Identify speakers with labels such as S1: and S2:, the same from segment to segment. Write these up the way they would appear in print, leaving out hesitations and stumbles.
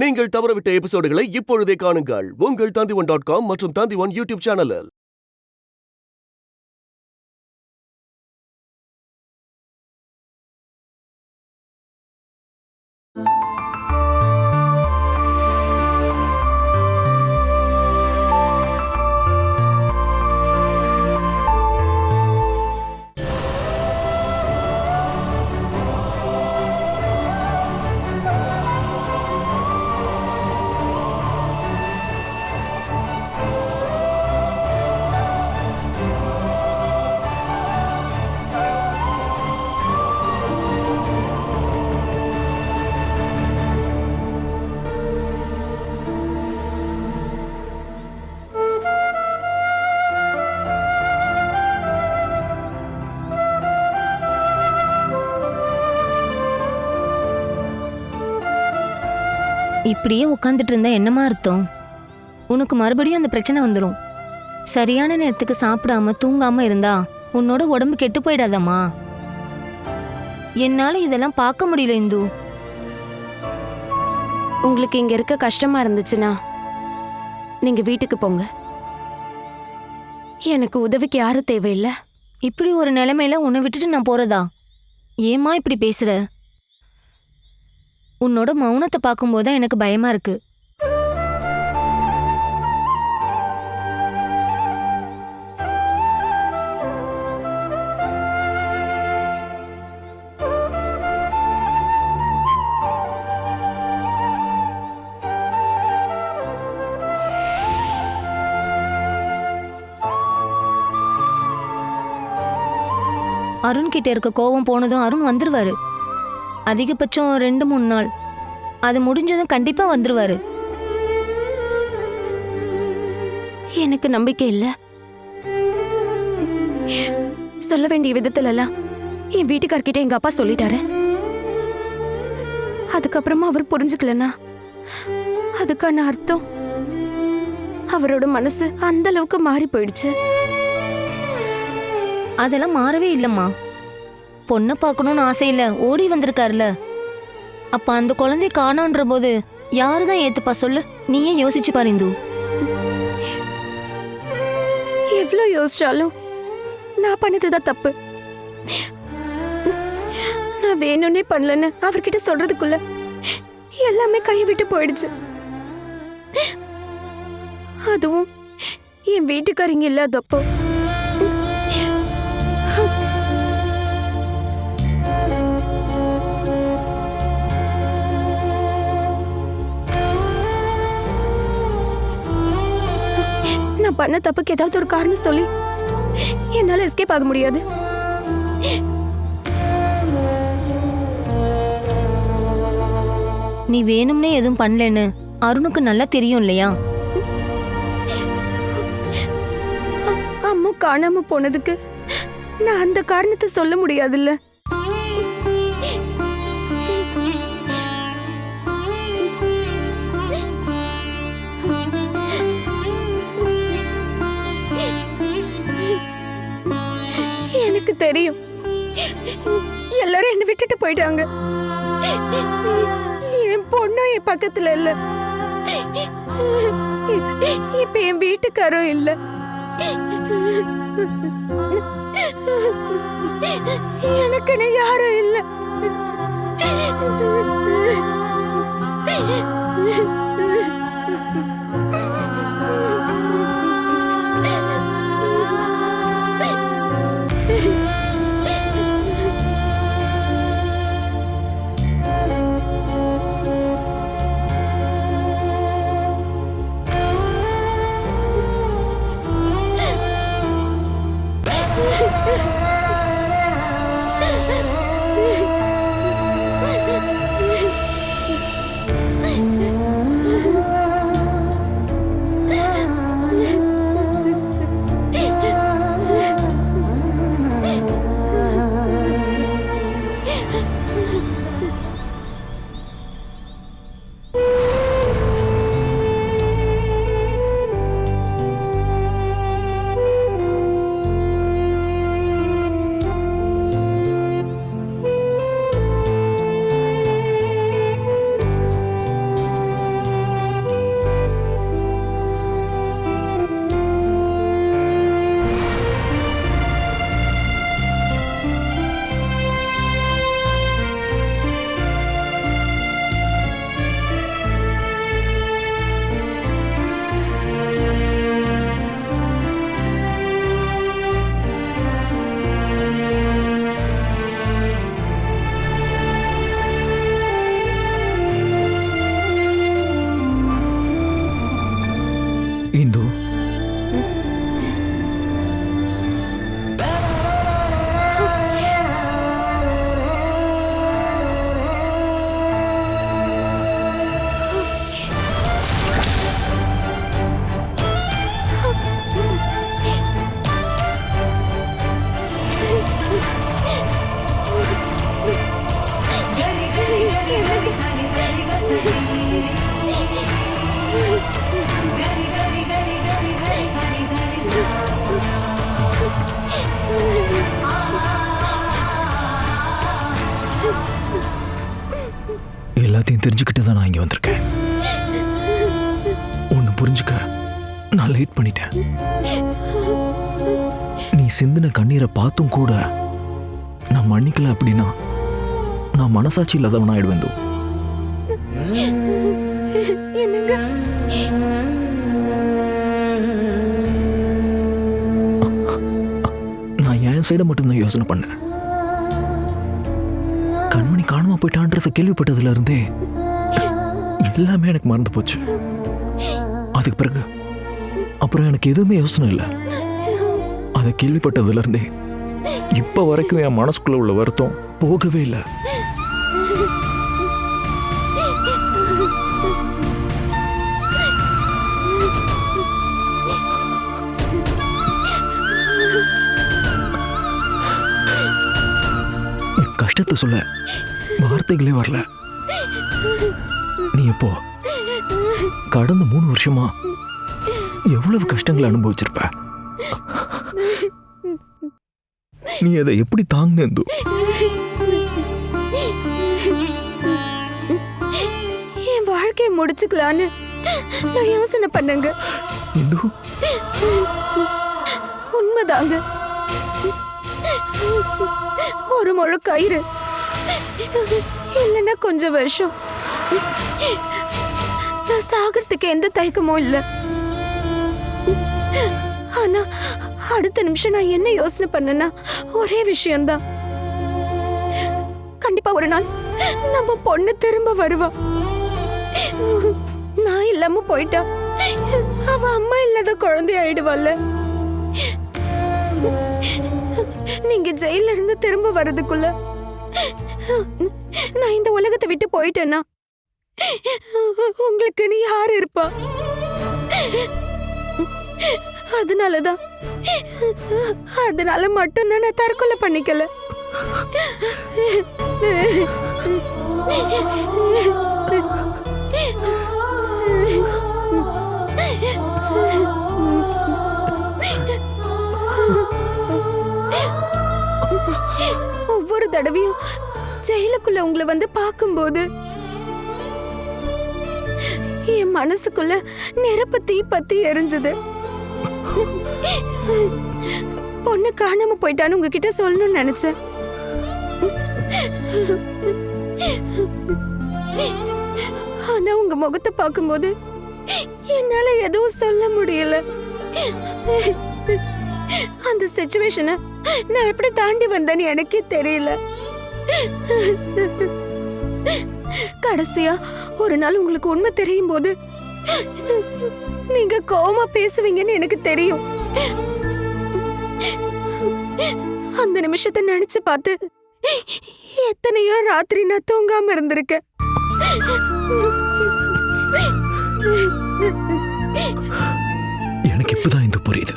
S1: நீங்கள் தவறவிட்ட எபிசோடுகளை இப்பொழுதே காணுங்கள் உங்கள் Tandivan.com மற்றும் Tandivan யூடியூப் சேனலில்.
S2: இப்படியே உட்காந்துட்டு இருந்தா என்னமா அர்த்தம்? உனக்கு மறுபடியும் அந்த பிரச்சனை வந்துடும். சரியான நேரத்துக்கு சாப்பிடாம தூங்காம இருந்தா உன்னோட உடம்பு கெட்டு போயிடாதம்மா. என்னால இதெல்லாம் பார்க்க முடியல இந்து.
S3: உங்களுக்கு இங்க இருக்க கஷ்டமா இருந்துச்சுன்னா நீங்க வீட்டுக்கு போங்க. எனக்கு உதவிக்கு யாரும் தேவையில்லை.
S2: இப்படி ஒரு நிலைமையில உன்னை விட்டுட்டு நான் போறதா? ஏம்மா இப்படி பேசுற? உன்னோட மௌனத்தை பார்க்கும்போதுதான் எனக்கு பயமா இருக்கு. அருண் கிட்ட இருக்க கோவம் போனதும் அருண் வந்துருவாரு. அதிகபட்சம் 2-3 நாள். அது முடிஞ்சதும் கண்டிப்பா வந்துருவாரு.
S3: எனக்கு நம்பிக்கை இல்ல. சொல்ல வேண்டிய விதத்துல எல்லாம் என் வீட்டுக்கார்கிட்ட எங்க அப்பா சொல்லிட்டாரு. அதுக்கப்புறமா அவர் புரிஞ்சுக்கலனா அதுக்கான அர்த்தம் அவரோட மனசு அந்த அளவுக்கு மாறி போயிடுச்சு.
S2: அதெல்லாம் மாறவே இல்லம்மா. பொண்ணை பார்க்கணும்னு ஆசையில ஓடி வந்திருக்காருல. அப்ப அந்த குழந்தை காணோன்ற போது யாருதான் ஏத்துப்பா சொல்லு? நீயே யோசிச்சு பாரு இந்து.
S3: எவ்வளவு யோசிச்சாலும் நான் பண்ணதுதான் தப்பு. நான் வேணும்னே பண்ணலன்னு அவர்கிட்ட சொல்றதுக்குள்ள எல்லாமே கைவிட்டு போயிடுச்சு. அதுவும் என் வீட்டுக்காரங்க இல்லாதப்போ. நான் பண்ண தப்புக்கு ஏதாவது ஒரு காரணம் சொல்லி என்னால எஸ்கேப் ஆக முடியாது.
S2: நீ வேணும்னே எதுவும் பண்ணலன்னு அருணுக்கு நல்லா தெரியும் இல்லையா?
S3: அம்மா காணாம போனதுக்கு நான் அந்த காரணத்தை சொல்ல முடியாதுல்ல. எனக்கு தெரியும் எல்லாரும் என்ன விட்டுட்டு போயிட்டாங்க. என் பொண்ணும் என் பக்கத்துல இல்ல. இப்ப என் வீட்டுக்காரும் இல்ல. எனக்குன்னு யாரும் இல்ல.
S4: வந்திருக்கேன். ஒன்னு புரிஞ்சுக்க, நான் லேட் பண்ணிட்டேன். நீ சிந்தின கண்ணீரை பார்த்தும் கூட நான் மன்னிக்கல அப்படின்னா நான் மனசாட்சி இல்லாதவன் ஆயிடுவேன்.
S3: என்னங்க
S4: நான் என் சைடை மட்டும்தான் யோசனை பண்ணேன். கண்மணி காணாம போயிட்டான்றத கேள்விப்பட்டதுல இருந்தே எல்லாமே எனக்கு மறந்து போச்சு. அதுக்கு பிறகு அப்புறம் எனக்கு எதுவுமே யோசனை இல்லை. அதை கேள்விப்பட்டதுல இருந்தே இப்ப வரைக்கும் என் மனசுக்குள்ள உள்ள வருத்தம் போகவே இல்லை. கஷ்டத்தை சொல்ல வார்த்தைகளே வரல. நீ எப்போ கடந்த 3 வருஷமா எவ்வளவு கஷ்டங்களை அனுபவிச்சிருப்ப. நீ அதை எப்படி தாங்கினது?
S3: என் வாழ்க்கையை முடிச்சுக்கலான்னு நான் யோசனை பண்ணேங்க.
S4: இந்து,
S3: உண்மைதாங்க. ஒரு முழு கயிறு இல்லைன்னா கொஞ்சம் வருஷம் நான் சாகிறதுக்கு எந்த தயக்கமும் இல்லை. ஆனா அடுத்த நிமிஷம் நான் என்ன யோசனை பண்ணேன்னா ஒரே விஷயம்தான். கண்டிப்பா ஒரு நாள் நம்ம பொண்ணு திரும்ப வருவா. நான் இல்லாம போயிட்டா அவ அம்மா இல்லாத குழந்தை ஆயிடுவாள்ல. நீங்க ஜெயில இருந்து திரும்ப வர்றதுக்குள்ள நான் இந்த உலகத்தை விட்டு போயிட்டேன்னா உங்களுக்கு நீ யார் இருப்பா? அதனால மட்டும்தான் நான் தற்கொலை பண்ணிக்கல. ஒவ்வொரு தடவையும் ஜெயிலுக்குள்ள உங்களை வந்து பார்க்கும்போது என் மனசுக்குள்ள நெருப்பு தீ பத்தி எரிஞ்சது. பொண்ணு காணாம போயிட்டான்னு உங்ககிட்ட சொல்லணும்னு நினைச்சேன். ஆனா உங்க முகத்தை பார்க்கும்போது என்னால எதுவும் சொல்ல முடியல. அந்த சிச்சுவேஷனை நான் எப்படி தாண்டி வந்தேன்னு எனக்கே தெரியல. கடைசியா ஒரு நாள் உங்களுக்கு உண்மை தெரியும் போது நீங்க கோவமா பேசுவீங்கன்னு எனக்கு தெரியும். அந்த நிமிஷத்தை நினைச்சு பார்த்து எத்தனையோ ராத்திரி நான் தூங்காம இருந்திருக்கேன்.
S4: எனக்கு இப்பதான் இந்த புரியுது.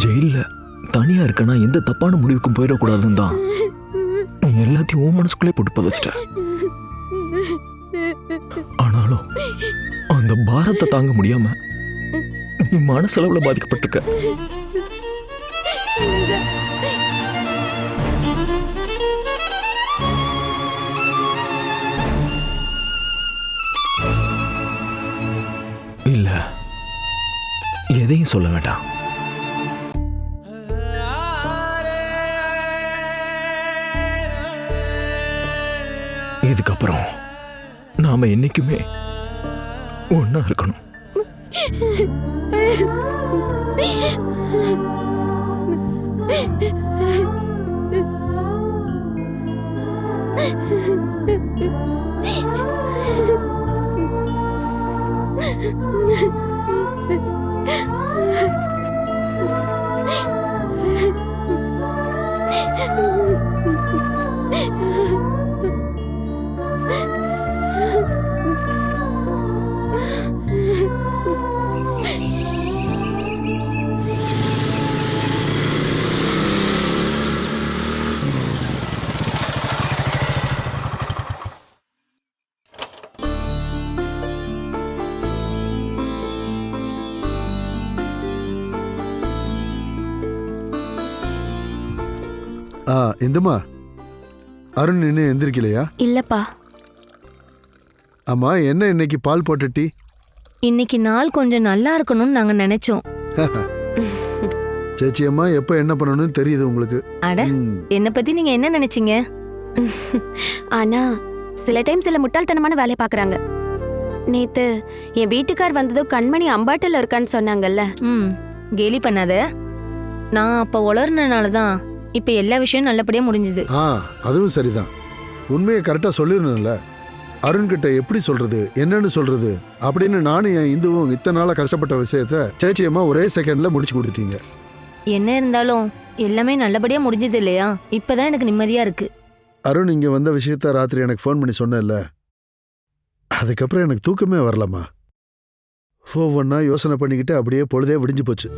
S4: ஜெயில தனியா இருக்கனா எந்த தப்பான முடிவுக்கும் போயிடக்கூடாதுன்னு தான் நீ எல்லாத்தையும் உன் மனசுக்குள்ளே போட்டு புதைச்சிட்ட. ஆனாலும் அந்த பாரத்தை தாங்க முடியாம நீ மனசளவுல பாதிக்கப்பட்டிருக்க. இல்ல, எதையும் சொல்ல வேண்டாம். இதுக்கப்புறம் நாம என்னைக்குமே ஒண்ணா இருக்கணும்.
S5: இந்துமா, அருண் இன்னும் எந்திரிக்கலையா?
S3: இல்லப்பா,
S5: ஆமா, என்ன இன்னைக்கு பால் போட்ட டீ?
S2: இன்னைக்கு நாள் கொஞ்சம் நல்லா இருக்கணும்னு நாங்க நினைச்சோம்.
S5: சேச்சி அம்மா எப்ப என்ன பண்ணணும்னு தெரியுது உங்களுக்கு.
S2: அட, என்ன பத்தி நீங்க என்ன நினைச்சீங்க?
S3: ஆனா சில டைம் சில முட்டாள்தனமான வேலையை பாக்குறாங்க. நேத்து என் வீட்டுக்கார் வந்ததும் கண்மணி அம்பாட்டில் இருக்கான்னு சொன்னாங்கல்ல.
S2: கேலி பண்ணாத. நான் அப்ப உளர்னனால தான் இப்ப எல்லா விஷயம் நல்லபடியா முடிஞ்சுது.
S5: அதுவும் சரிதான். உண்மையை கரெக்டா சொல்லிடணும்ல. அருண்கிட்ட எப்படி சொல்றது, என்னன்னு சொல்றது அப்படின்னு நானும் என் இந்துவும் இத்தனை நாளா கஷ்டப்பட்ட விஷயத்த சேச்சியம்மா ஒரே செகண்ட்ல முடிச்சு கொடுத்துட்டீங்க.
S2: என்ன இருந்தாலும் எல்லாமே நல்லபடியா முடிஞ்சது இல்லையா? இப்பதான் எனக்கு நிம்மதியா இருக்கு.
S5: அருண் இங்க வந்த விஷயத்த ராத்திரி எனக்கு ஃபோன் பண்ணி சொன்னேன்ல, அதுக்கப்புறம் எனக்கு தூக்கமே வரலம்மா. ஒவ்வொன்னா யோசனை பண்ணிக்கிட்டு அப்படியே பொழுதே விடிஞ்சு போச்சு.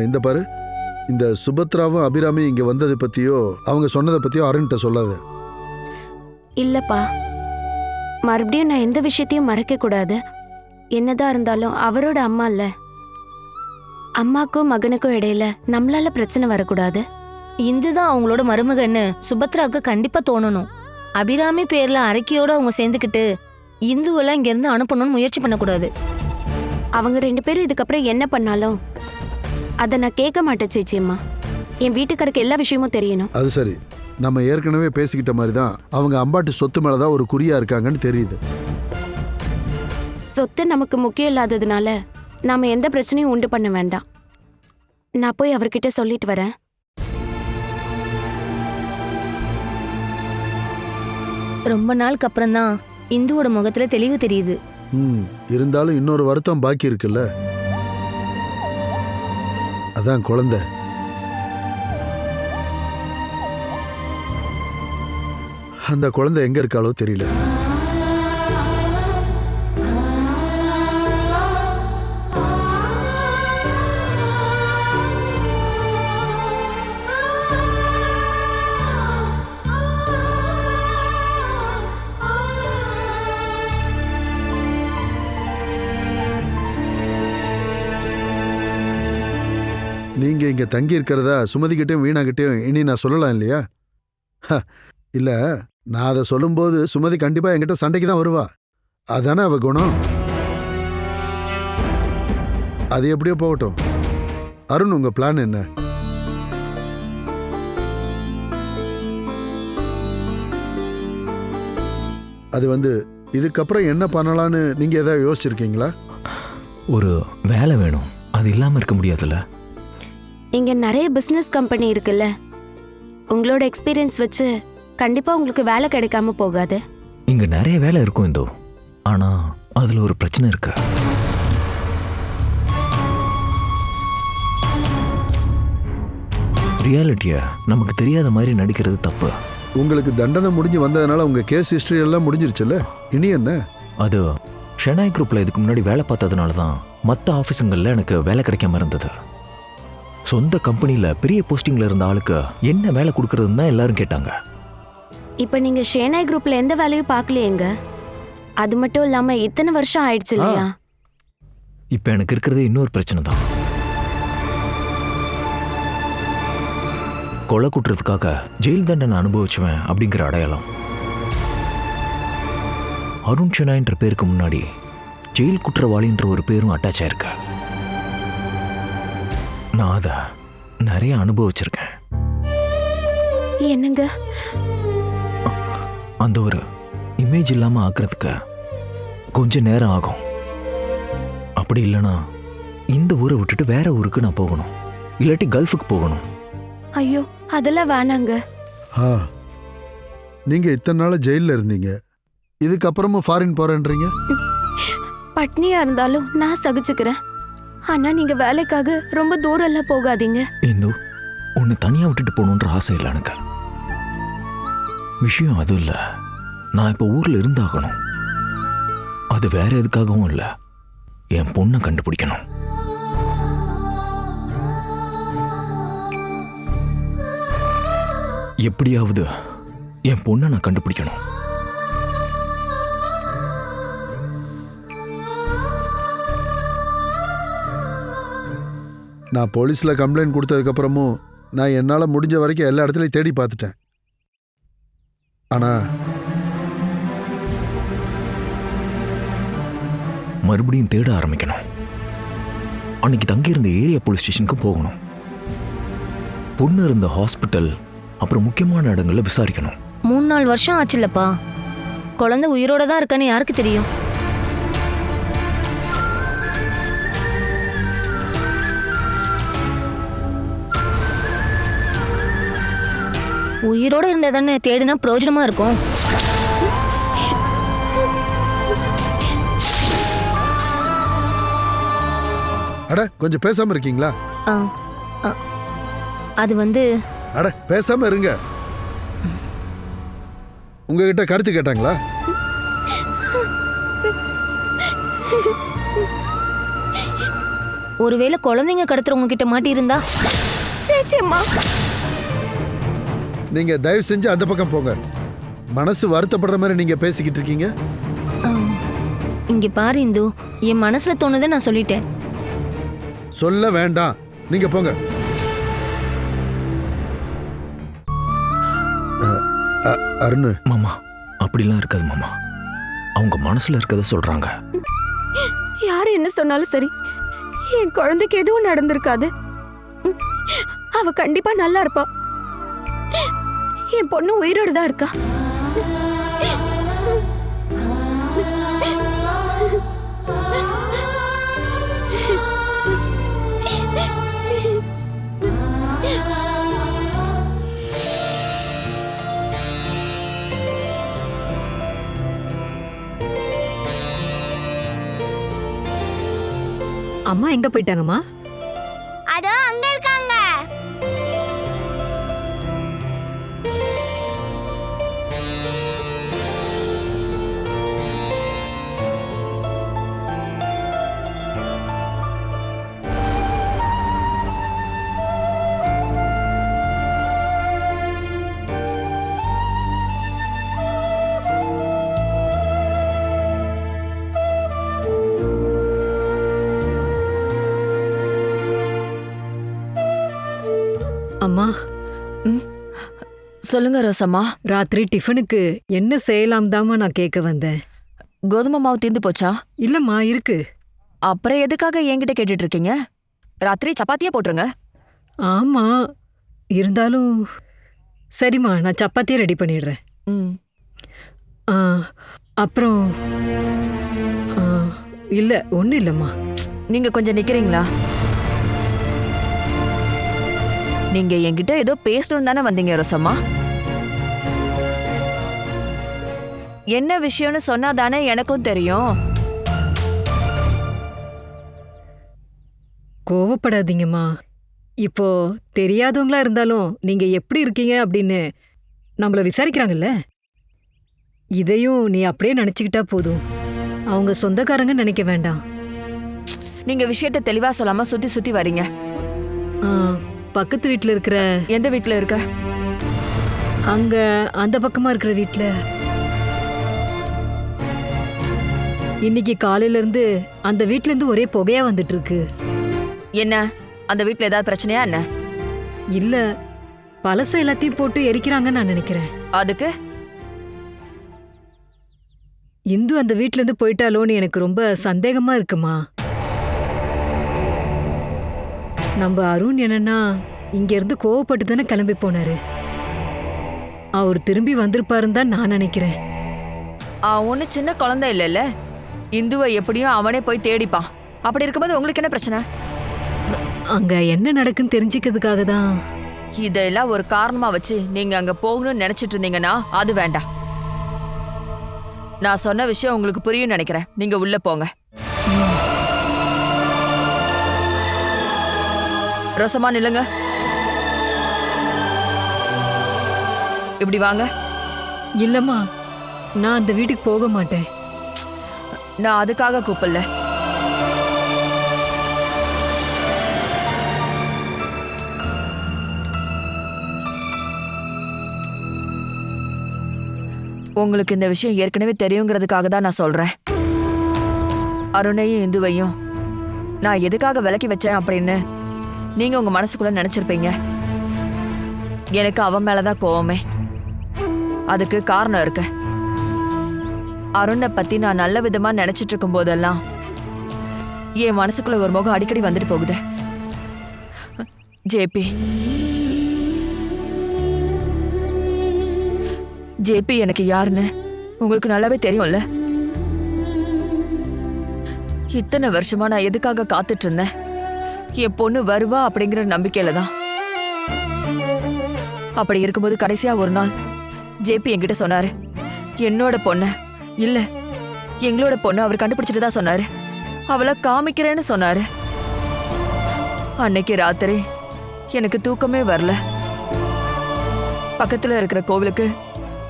S5: இந்த பாரு, இந்த சுபத்ராவும் அபிராமி இங்க வந்ததை பத்தியோ அவங்க சொன்னதை பத்தியோ அருண்கிட்ட சொல்லாத.
S3: இல்லப்பா, மறுபடியும் நான் எந்த விஷயத்தையும் மறக்க கூடாது. என்னதான் இருந்தாலும் அவரோட அம்மா இல்ல. அம்மாக்கும் மகனுக்கும் இடையில நம்மளால பிரச்சனை வரக்கூடாது.
S2: இந்துதான் அவங்களோட மருமகன்னு சுபத்ராவுக்கு கண்டிப்பா தோணணும். அபிராமி பேர்ல அரைக்கியோட அவங்க சேர்ந்துக்கிட்டு இந்துவெல்லாம் இங்க இருந்து அனுப்பணும்னு முயற்சி பண்ணக்கூடாது.
S3: அவங்க 2 பேரும் இதுக்கப்புறம் என்ன பண்ணாலும் அதை நான் கேட்க மாட்டேன் சேச்சியம்மா. என் வீட்டுக்காருக்கு எல்லா விஷயமும் தெரியணும்.
S5: அது சரி, நம்ம ஏற்கனவே பேசிக்கிட்ட மாதிரி தான் அவங்க அம்பாட்டு சொத்து மேலதான் ஒரு குறியா இருக்காங்கன்னு தெரியுது.
S3: சொத்து நமக்கு முக்கியம் இல்லாததுனால நாம எந்த பிரச்சனையும் உண்டு பண்ண வேண்டாம். நான் போய் அவர்கிட்ட சொல்லிட்டு வரேன்.
S2: ரொம்ப நாளுக்கு அப்புறம் தான் இந்துவோட முகத்துல தெளிவு தெரியுது.
S5: இருந்தாலும் இன்னொரு வருத்தம் பாக்கி இருக்குல்ல, அதான் குழந்தை. அந்த குழந்தை எங்க இருக்காளோ தெரியல. நீங்க இங்க தங்கி இருக்கிறதா சுமதிக்கிட்டையும் வீணாகிட்டையும் இனி நான் சொல்லலாம் இல்லையா? இல்ல, நான் அதை சொல்லும்போது சுமதி கண்டிப்பா என்கிட்ட சண்டைக்கு தான் வருவா. அதானே அவ குணம். அது எப்படியோ போகட்டும். அருண், உங்க பிளான் என்ன? அது இதுக்கப்புறம் என்ன பண்ணலான்னு நீங்க ஏதாவது யோசிச்சிருக்கீங்களா?
S4: ஒரு வேலை வேணும், அது இல்லாம இருக்க முடியாதுல்ல.
S3: இங்க நிறைய பிசினஸ் கம்பெனி இருக்குல்ல. உங்களோட எக்ஸ்பீரியன்ஸ் வச்சு கண்டிப்பா உங்களுக்கு வேலை கிடைக்காம போகாது.
S4: இங்க நிறைய வேலை இருக்கும் இந்தோ, ஆனா அதுல ஒரு பிரச்சனை இருக்கு. ரியாலிட்டிய நமக்கு தெரியாத மாதிரி நடிக்கிறது தப்பு.
S5: உங்களுக்கு தண்டனை முடிஞ்சு வந்ததுனால உங்க கேஸ் ஹிஸ்டரி எல்லாம் முடிஞ்சிருச்சுல்ல, இனி என்ன?
S4: அது ஷெனாய் குரூப்ல இதுக்கு முன்னாடி வேலை பார்த்ததுனால தான் மற்ற ஆஃபீஸுங்களில் எனக்கு வேலை கிடைக்காம இருந்தது. சொந்த கம்பெனியில பெரிய போஸ்டிங்ல இருந்த ஆளுக்கு என்ன வேலை கொடுக்கறதுன்னு தான் எல்லாரும் கேட்டாங்க.
S3: இப்ப நீங்க ஷேனாய் குரூப்ல எந்த வேலையும் பார்க்கலையேங்க. அது மட்டும் இல்லாம இத்தனை வருஷம் ஆயிடுச்சு இல்லையா?
S4: இப்ப எனக்கு இருக்கிறது இன்னொரு பிரச்சனை தான். கொலை குற்றத்துக்காக ஜெயில் தண்டனை அனுபவிச்சுவேன் அப்படிங்கிற அடையாளம். அருண் ஷெனாய்ன்ற பேருக்கு முன்னாடி ஜெயில் குற்றவாளின்ற ஒரு பேரும் அட்டாச் ஆயிருக்கு. நான் அதை நிறைய அனுபவிச்சிருக்கேன்.
S3: என்னங்க?
S4: அந்த ஒரு இமேஜ் இல்லாம ஆக்குறதுக்கு கொஞ்ச நேரம் ஆகும். அப்படி இல்லைன்னா இந்த ஊரை விட்டுட்டு வேற ஊருக்கு நான் போகணும், இல்லாட்டி கல்ஃபுக்கு போகணும்.
S3: ஐயோ, அதெல்லாம் வேணாங்க.
S5: நீங்க இத்தனை நாள் ஜெயில இருந்தீங்க, இதுக்கப்புறமும் ஃபாரின் போறேன்றீங்க.
S3: பட்னியா இருந்தாலும் நான் சகிச்சுக்கிறேன். ஆனா நீங்க வேலைக்காக ரொம்ப தூரம் எல்லாம் போகாதீங்க.
S4: இந்து, உன்னை தனியா விட்டுட்டு போகணுன்ற ஆசை இல்லை எனக்கு. விஷயம் அது இல்ல, நான் இப்ப ஊர்ல இருந்தாகணும். அது வேற எதுக்காகவும் இல்ல, என் பொண்ணை கண்டுபிடிக்கணும். எப்படியாவது என் பொண்ணை நான் கண்டுபிடிக்கணும்.
S5: நான் போலீஸ்ல கம்ப்ளைண்ட் கொடுத்ததுக்கு அப்புறமும் நான் என்னால முடிஞ்ச வரைக்கும் எல்லா இடத்துலையும் தேடி பார்த்துட்டேன். ஆனா
S4: மறுபடியும் தேட ஆரம்பிக்கணும். அன்னைக்கு தங்கியிருந்த ஏரியா போலீஸ் ஸ்டேஷனுக்கு போகணும். பொண்ணு இருந்த ஹாஸ்பிட்டல் அப்புறம் முக்கியமான இடங்கள்ல விசாரிக்கணும்.
S2: 3-4 வருஷம் ஆச்சுல்லப்பா. குழந்தை உயிரோட தான் இருக்கான்னு யாருக்கு தெரியும்? உயிரோட இருந்தா தானே தேடினா பிரயோஜனமா இருக்கும்.
S5: அட கொஞ்சம் பேசாம இருக்கீங்களா?
S2: ஆ, ஆ, அது வந்து
S5: அட பேசாம இருங்க. உங்ககிட்ட கருத்து கேட்டாங்களா?
S2: ஒருவேளை குழந்தைங்க கடத்துறவங்க கிட்ட மாட்டியிருந்தா?
S3: சேச்சியம்மா,
S5: நீங்க தயவு செஞ்சு அந்த பக்கம் போங்க. மனசு வருத்தப்படுற மாதிரி நீங்க பேசிக்கிட்டு இருக்கீங்க.
S2: இங்க பாரு இந்து, என் மனசுல தோணுதை நான் சொல்லிட்டேன்.
S5: சொல்ல வேண்டாம், நீங்க போங்க. அருண்,
S4: மாமா அப்படிலாம் இருக்காது மாமா. அவங்க மனசுல இருக்கத சொல்றாங்க.
S3: யாரு என்ன சொன்னாலும் சரி, என் குழந்தைக்கு எதுவும் நடந்திருக்காது. அவ கண்டிப்பா நல்லா இருப்பா. என் பொண்ணு உயிரோடு தான் இருக்கா.
S6: அம்மா எங்க போயிட்டாங்கம்மா?
S7: அதோ அங்க இருக்காங்க.
S6: அம்மா,
S8: சொல்லுங்க ரோசம்மா.
S6: ராத்திரி டிஃபனுக்கு என்ன செய்யலாம் தாம்மா நான் கேட்க வந்தேன்.
S8: கோதுமை மாவு தீர்ந்து போச்சா?
S6: இல்லம்மா, இருக்கு.
S8: அப்புறம் எதுக்காக என்கிட்ட கேட்டுட்டு இருக்கீங்க? ராத்திரி சப்பாத்தியே போட்டுருங்க.
S6: ஆமா, இருந்தாலும் சரிம்மா, நான் சப்பாத்தியே ரெடி பண்ணிடுறேன்.
S8: ம்.
S6: ஆ, அப்புறம் இல்ல, ஒன்றும் இல்லைம்மா.
S8: நீங்க கொஞ்சம் நிக்கிறீங்களா? நீங்க என்கிட்ட ஏதோ பேசணும் தானே வந்தீங்க ரோசம்மா. என்ன விஷயம்னு சொன்னா தானே எனக்கும் தெரியும்.
S6: கோவப்படாதீங்கம்மா. இப்போ தெரியாதவங்களா இருந்தாலும் நீங்க எப்படி இருக்கீங்க அப்படின்னு நம்மள விசாரிக்கிறாங்கல்ல, இதையும் நீ அப்படியே நினைச்சுக்கிட்டா போதும். அவங்க சொந்தக்காரங்க நினைக்க வேண்டாம்.
S8: நீங்க விஷயத்த தெளிவா சொல்லாம சுத்தி சுத்தி வரீங்க.
S6: ஆ, பக்கத்து வீட்ல இருக்கிற,
S8: எந்த வீட்ல இருக்க?
S6: அங்க அந்த பக்கமா இருக்கிற வீட்ல இன்னைக்கு காலையில இருந்து அந்த வீட்ல இருந்து ஒரே புகையா வந்துட்டு இருக்கு.
S8: என்ன, அந்த வீட்ல ஏதாவது பிரச்சனையா என்ன?
S6: இல்ல, பழச எல்லாத்தையும் போட்டு எரிக்கிறாங்கன்னு நான் நினைக்கிறேன்.
S8: அதுக்கு
S6: இந்து அந்த வீட்ல இருந்து போயிட்டாலோன்னு எனக்கு ரொம்ப சந்தேகமா இருக்குமா. நம்ம அருண் என்னன்னா இங்க இருந்து கோவப்பட்டு தானே கிளம்பி போனாரு. அவர் திரும்பி வந்திருப்பாருன்னு தான் நான் நினைக்கிறேன்.
S8: ஒண்ணு சின்ன குழந்தை இல்லைல்ல, இந்துவை எப்படியும் அவனே போய் தேடிப்பான். அப்படி இருக்கும்போது உங்களுக்கு என்ன பிரச்சனை?
S6: அங்க என்ன நடக்குன்னு தெரிஞ்சுக்கிறதுக்காக தான்.
S8: இதெல்லாம் ஒரு காரணமா வச்சு நீங்க அங்க போகணும்னு நினைச்சிட்டு இருந்தீங்கன்னா அது வேண்டாம். நான் சொன்ன விஷயம் உங்களுக்கு புரியும் நினைக்கிறேன். நீங்க உள்ள போங்க. ரோசமா நில்லுங்க. இப்படி வாங்க.
S6: இல்லம்மா, நான் அந்த வீட்டுக்கு போக மாட்டேன்.
S8: நான் அதுக்காக கூப்பிடல. உங்களுக்கு இந்த விஷயம் ஏற்கனவே தெரியுங்கிறதுக்காக தான் நான் சொல்றேன். அருணையும் இந்துவையும் நான் எதுக்காக விலக்கி வச்சேன் அப்படின்னு நீங்க உங்க மனசுக்குள்ள நினைச்சிருப்பீங்க. எனக்கு அவன் மேலதான் கோவமே. அதுக்கு காரணம் இருக்கு. அருணை பத்தி நான் நல்ல விதமா நினைச்சிட்டு இருக்கும் போதெல்லாம் என் மனசுக்குள்ள ஒரு முகம் அடிக்கடி வந்துட்டு போகுது. ஜேபி ஜேபி எனக்கு யாருன்னு உங்களுக்கு நல்லாவே தெரியும்ல. இத்தனை வருஷமா நான் எதுக்காக காத்துட்டு இருந்தேன்? என் பொண்ணு வருவா அப்படிங்கிற நம்பிக்கையில தான். அப்படி இருக்கும்போது கடைசியா ஒரு நாள் ஜேபி என்கிட்ட சொன்னாரு, என்னோட பொண்ண இல்ல எங்களோட பொண்ணு அவர் கண்டுபிடிச்சிட்டு தான் சொன்னாரு, அவளை காமிக்கிறேன்னு சொன்னாரு. அன்னைக்கு ராத்திரி எனக்கு தூக்கமே வரல. பக்கத்துல இருக்கிற கோவிலுக்கு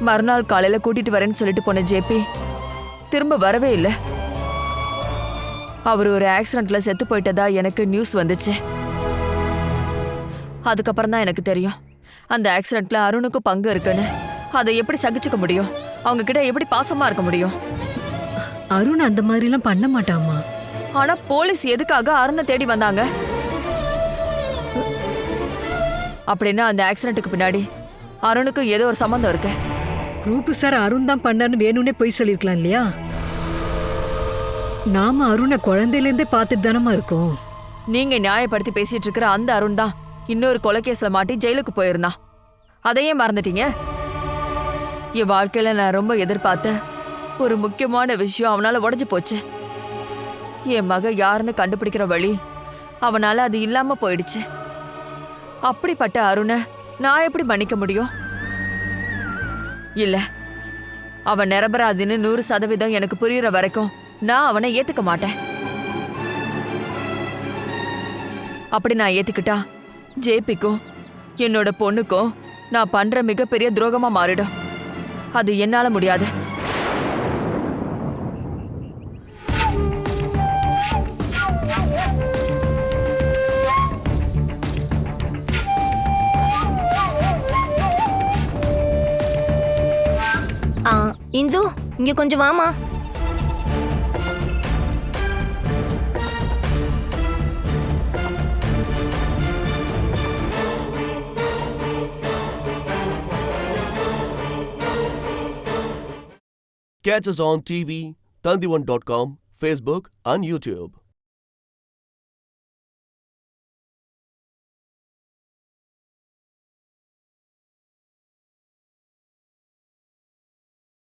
S8: மறுநாள் காலையில கூட்டிட்டு வரேன்னு சொல்லிட்டு போன ஜேபி திரும்ப வரவே இல்லை. அவர் ஒரு ஆக்சிடென்ட்ல செத்து போயிட்டதா எனக்கு நியூஸ் வந்துச்சு. அதுக்கப்புறம் தான் எனக்கு தெரியும் அந்த ஆக்சிடென்ட்ல அருணுக்கு பங்கு இருக்குன்னு. அதை எப்படி சகிச்சுக்க முடியும்? அவங்க கிட்ட எப்படி பாசமா இருக்க முடியும்?
S6: அருண் அந்த மாதிரிலாம் பண்ண மாட்டாமா.
S8: ஆனா போலீஸ் எதுக்காக அருணை தேடி வந்தாங்க? அப்படின்னா அந்த ஆக்சிடென்ட்டுக்கு பின்னாடி அருணுக்கு ஏதோ ஒரு சம்பந்தம் இருக்கு.
S6: ரூபு சார் அருண் தான் பண்ணாருன்னு வேணும்னே போய் சொல்லிருக்கலாம் இல்லையா? நாம அருணை குழந்தையிலேருந்தே பார்த்துட்டு தானமா இருக்கோம்.
S8: நீங்க நியாயப்படுத்தி பேசிட்டு இருக்கிற அந்த அருண் தான் இன்னொரு கொலைகேஸ்ல மாட்டி ஜெயிலுக்கு போயிருந்தான். அதையே மறந்துட்டீங்க? என் வாழ்க்கையில நான் ரொம்ப எதிர்பார்த்த ஒரு முக்கியமான விஷயம் அவனால உடைஞ்சு போச்சு. என் மக யாருன்னு கண்டுபிடிக்கிற வழி அவனால அது இல்லாம போயிடுச்சு. அப்படிப்பட்ட அருணை நான் எப்படி மன்னிக்க முடியும்? இல்ல, அவன் நிரபராதின்னு 100% எனக்கு புரியுற வரைக்கும் நான் அவனை ஏத்துக்க மாட்டேன். அப்படி நான் ஏத்துக்கிட்டா ஜேபிக்கும் என்னோட பொண்ணுக்கும் நான் பண்ற மிகப்பெரிய துரோகமா மாறிடும். அது என்னால முடியாது.
S2: இந்து இங்க கொஞ்சம் வாமா.
S1: Catch us on TV, Tandivan.com, Facebook and YouTube.